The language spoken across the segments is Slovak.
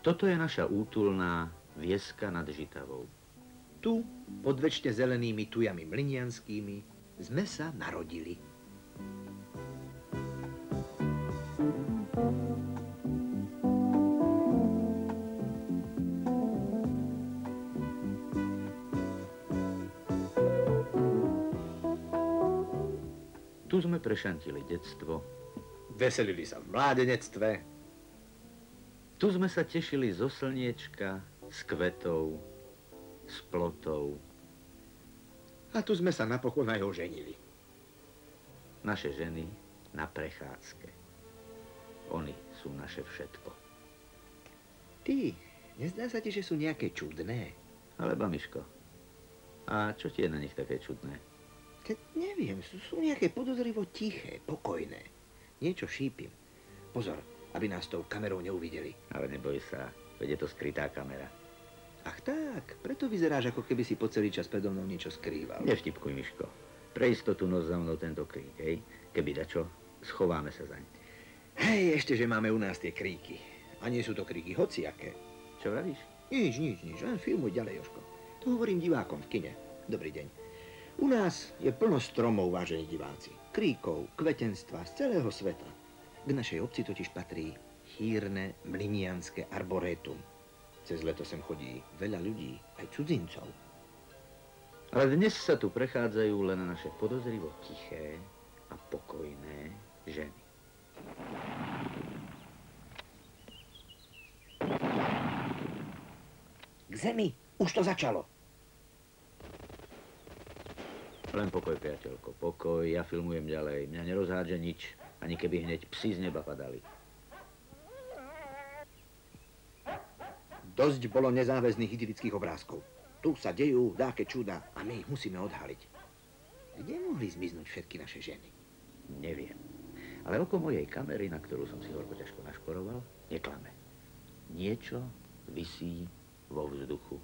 Toto je naša útulná Vieska nad Žitavou. Tu, pod večne zelenými tujami mlynianskými, sme sa narodili. Tu sme prešantili detstvo. Veselili sa v mládenectve. Tu sme sa tešili zo slniečka, z kvetov, z plotov. A tu sme sa napokon aj oženili. Naše ženy na prechádzke. Oni sú naše všetko. Ty, nezdá sa ti, že sú nejaké čudné? Alebo, Miško, a čo ti je na nich také čudné? Neviem, sú nejaké podozrivo tiché, pokojné. Niečo šípim. Pozor, aby nás tou kamerou neuvideli. Ale neboj sa, veď je to skrytá kamera. Ach tak, preto vyzeráš, ako keby si po celý čas predo mnou niečo skrýval. Nevštipkuj, Miško. Pre istotu nos za mnou tento krík, hej? Keby dačo, schováme sa zaň. Hej, ešte, že máme u nás tie kríky. A nie sú to kríky hociaké. Čo vravíš? Nič, len filmuj ďalej, Jožko. To hovorím divákom v kine. Dobrý deň. U nás je plno stromov, vážení diváci. Kríkov, kvetenstva z celého sveta. K našej obci totiž patrí chýrne mlynianske arborétum. Cez leto sem chodí veľa ľudí, aj cudzincov. Ale dnes sa tu prechádzajú len naše podozrivo tiché a pokojné ženy. K zemi, už to začalo. Len pokoj, priateľko, pokoj, ja filmujem ďalej. Mňa nerozhádže nič, ani keby hneď psi z neba padali. Dosť bolo nezáväzných idylických obrázkov. Tu sa dejú dáke čuda a my ich musíme odhaliť. Kde mohli zmiznúť všetky naše ženy? Neviem. Ale oko mojej kamery, na ktorú som si horko ťažko našporoval, neklame. Niečo visí vo vzduchu.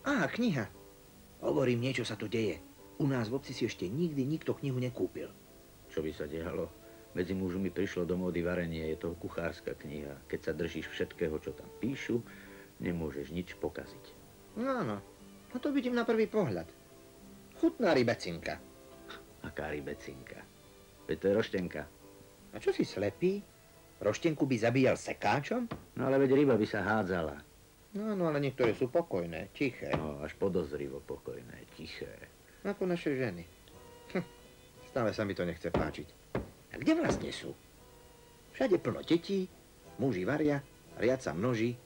Á, kniha. Hovorím, niečo sa tu deje. U nás v obci si ešte nikdy nikto knihu nekúpil. Čo by sa dialo? Medzi mužmi prišlo do módy varenie, je to kuchárska kniha. Keď sa držíš všetkého, čo tam píšu, nemôžeš nič pokaziť. Áno, no to vidím na prvý pohľad. Chutná rybecinka. Aká rybecinka? Veď to je roštenka. A čo si slepý? Roštenku by zabíjal sekáčom? No ale veď ryba by sa hádzala. No, ale niektoré sú pokojné, tiché. No, až podozrivo pokojné, tiché. Ako naše ženy. Stále sa mi to nechce páčiť. A kde vlastne sú? Všade plno detí, muži varia, riad sa množí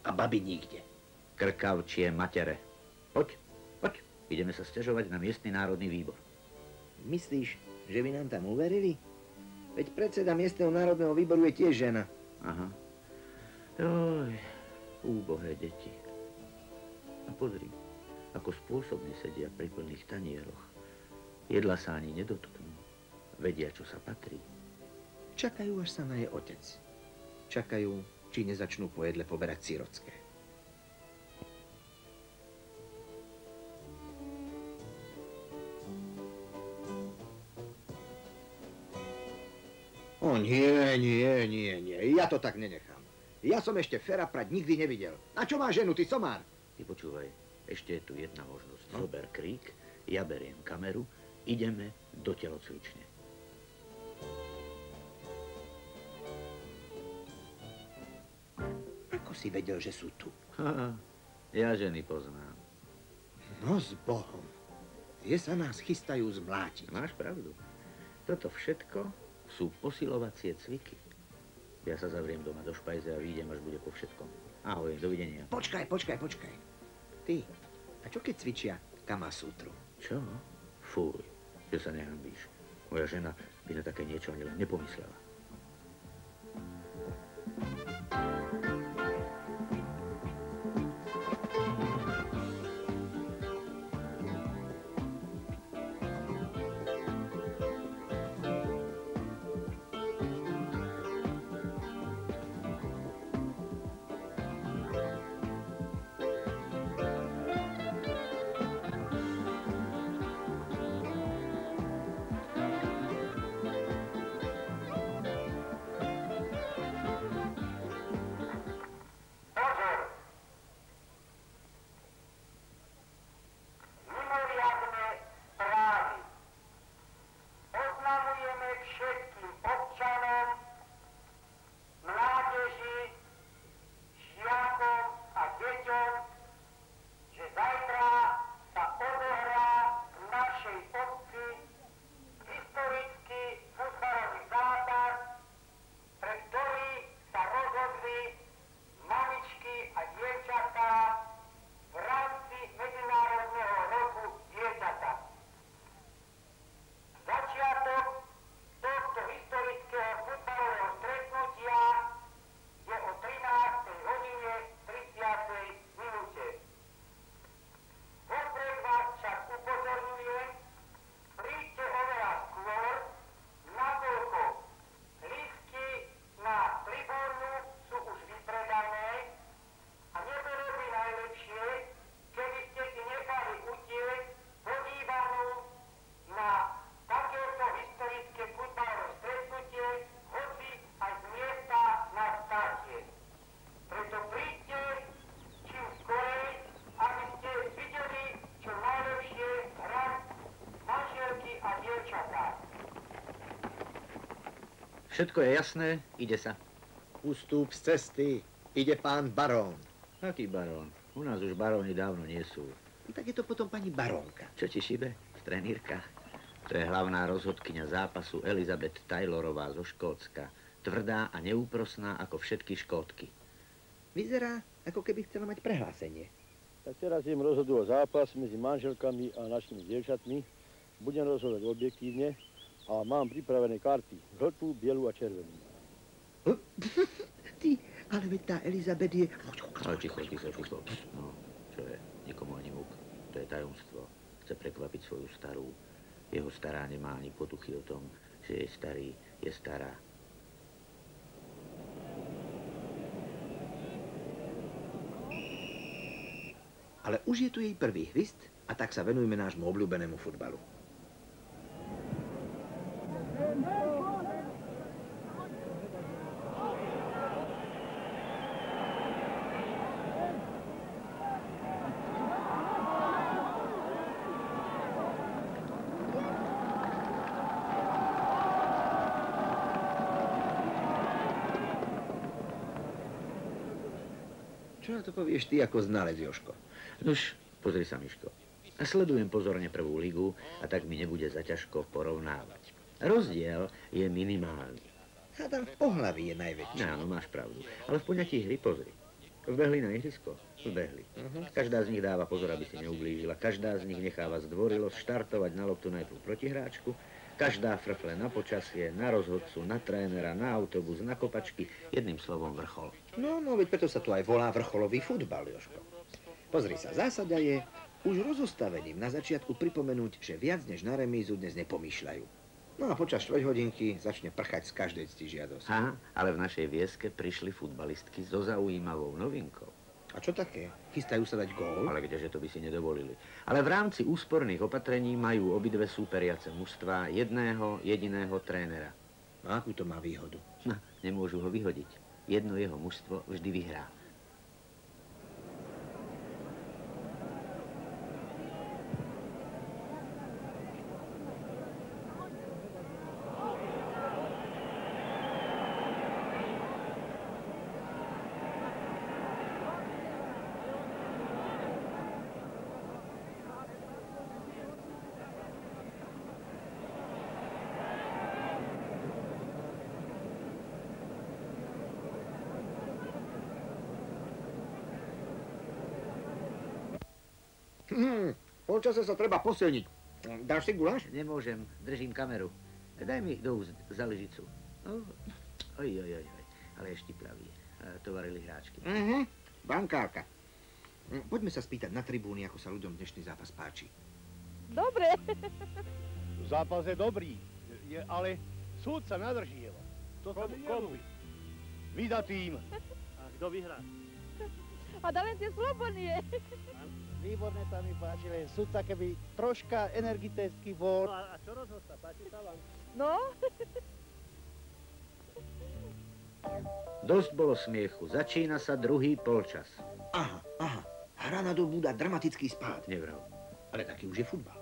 a baby nikde. Krkavčie matere. Poď, ideme sa sťažovať na miestny národný výbor. Myslíš, že by nám tam uverili? Veď predseda miestneho národného výboru je tiež žena. Aha. Joj, úbohé deti. A pozri, ako spôsobne sedia pri plných tanieroch. Jedla sa ani nedotknú. Vedia, čo sa patrí. Čakajú, až sa naje otec. Čakajú, či nezačnú po jedle poberať sirocké. O nie. Ja to tak nenechám. Ja som ešte fera prať nikdy nevidel. Na čo má ženu, ty somár? Ty počúvaj, ešte je tu jedna možnosť. Zober krík, ja beriem kameru, ideme do telocvične. Ako si vedel, že sú tu? Ja ženy poznám. No s Bohom. Tie sa nás chystajú zmlátiť. Máš pravdu. Toto všetko sú posilovacie cviky. Ja sa zavriem doma do špajze a vyjdem, až bude po všetkom. Ahoj, dovidenia. Počkaj. Ty, a čo keď cvičia Kamasutru? Čo? Fúj, že sa nehambíš. Moja žena by na také niečo ani len nepomyslela. všetkým občanom, mládeži, žiakom a deťom, že zajtra sa odohrá v našej obci historický futbalový zápas, pre ktorý sa rozhodli mamičky a dievčatá v rámci Medzinárodného roku dieťata. Začiatok tohto historického futbalového stretnutia je o 13:30 minúte. Vopred vás však upozorňujem, príďte oveľa skôr, nakoľko lístky na tribúnu sú už vypredané a nebolo by najlepšie, keby ste si nechali utiecť podívanú na takéto historické futbalové stretnutie, hoci aj z miesta na štáte. Preto príďte čím skorej, aby ste videli čo najlepšie hrať manželky a dievčatá. Všetko je jasné, ide sa. Ustúp z cesty. Ide pán barón. Aký barón? U nás už baróni dávno nie sú. Tak je to potom pani barónka. Čo ti šibe? V trenírkach? To je hlavná rozhodkyňa zápasu Elizabeth Taylorová zo Škótska. Tvrdá a neúprosná ako všetky Škótky. Vyzerá, ako keby chcela mať prehlásenie. Tak teraz idem rozhodovať zápas medzi manželkami a našimi dievčatmi. Budem rozhodovať objektívne a mám pripravené karty. Žltú, bielu a červenú. Ty, ale veď tá Elizabeth je... Ale ticho. No, čo je? Nikomu ani múk. To je tajomstvo. Chce prekvapiť svoju starú. Jeho stará nemá ani potuchy o tom, že jej starý je stará. Ale už je tu jej prvý hvist a tak sa venujme nášmu obľúbenému futbalu. Čo na to povieš ty ako znalec, Jožko? Nuž, pozri sa, Miško. A sledujem pozorne prvú ligu a tak mi nebude zaťažko porovnávať. Rozdiel je minimálny. Hádam, v pohlaví je najväčší. Áno, máš pravdu. Ale v poňatí hry pozri. Vbehli na ihrisko? Vbehli. Každá z nich dáva pozor, aby si neublížila. Každá z nich necháva zdvorilosť štartovať na loptu najprv protihráčku. Každá frfle na počasie, na rozhodcu, na trénera, na autobus, na kopačky. Jedným slovom vrchol. No, veď preto sa tu aj volá vrcholový futbal, Jožko. Pozri sa, zásada je už rozostavením na začiatku pripomenúť, že viac než na remízu dnes nepomýšľajú. No a počas 4 hodinky začne prchať z každej ctižiadosti. Aha, ale v našej Vieske prišli futbalistky so zaujímavou novinkou. A čo také? Chystajú sa dať gól? Ale kdeže to by si nedovolili. Ale v rámci úsporných opatrení majú obidve súperiace mužstvá jedného jediného trénera. A akú to má výhodu? No, nemôžu ho vyhodiť. Jedno jeho mužstvo vždy vyhrá. Polčase sa treba posilniť. Dáš si guláš? Nemôžem, držím kameru. Daj mi do úst za lyžicu. Oj, ale je štiplavý. To varili hráčky. Bankárka. Poďme sa spýtať na tribúny, ako sa ľuďom dnešný zápas páči. Dobre. Zápas je dobrý, ale súd sa nadržieva. To sa mi nelúbi. Vida tým. A kto vyhrá? A dáme tie slobodnie. Výborné sa mi páči, len sudca keby troška energický bol. No a čo rozhodca? Páči sa vám? No. Dosť bolo smiechu. Začína sa druhý polčas. Aha. Hra nadobúda dramatický spád. Nevral. Ale taký už je futbal.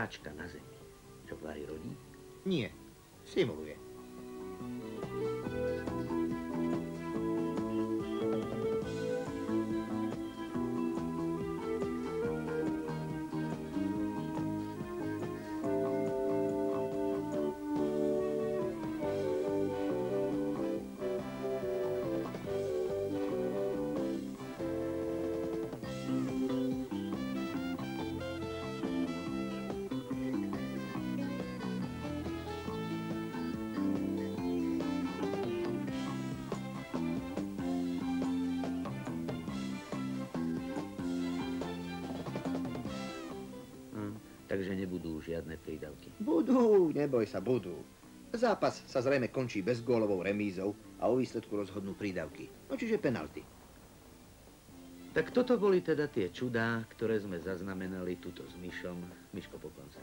mačka na zemi. Čo Vary rodí? Nie, simuluje. Takže nebudú žiadne prídavky. Budú, neboj sa, budú. Zápas sa zrejme končí bezgólovou remízou a o výsledku rozhodnú prídavky. No čiže penalty. Tak toto boli teda tie čudá, ktoré sme zaznamenali tuto s Mišom, Miško Poklonca,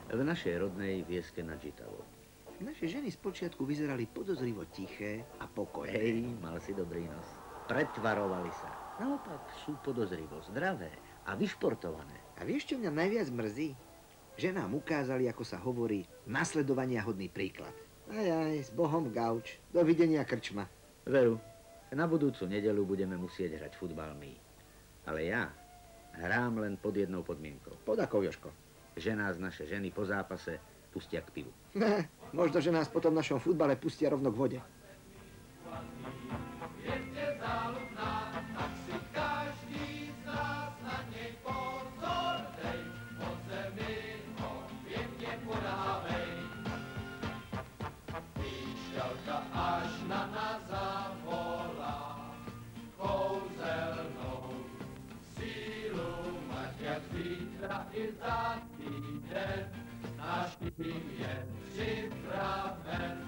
v našej rodnej Vieske nad Žitavou. Naše ženy spočiatku vyzerali podozrivo tiché a pokojné. Hej, mal si dobrý nos. Pretvarovali sa. Naopak sú podozrivo zdravé a vyšportované. A vieš, čo mňa najviac mrzí? Že nám ukázali, ako sa hovorí, nasledovania hodný príklad. Aj, s Bohom gauč. Dovidenia, krčma. Veru, na budúcu nedeľu budeme musieť hrať futbal my. Ale ja hrám len pod jednou podmienkou. Pod akou, Jožko? Že nás naše ženy po zápase pustia k pivu. Možno, že nás potom v našom futbale pustia rovno k vode. I za týden náš tým je připraven.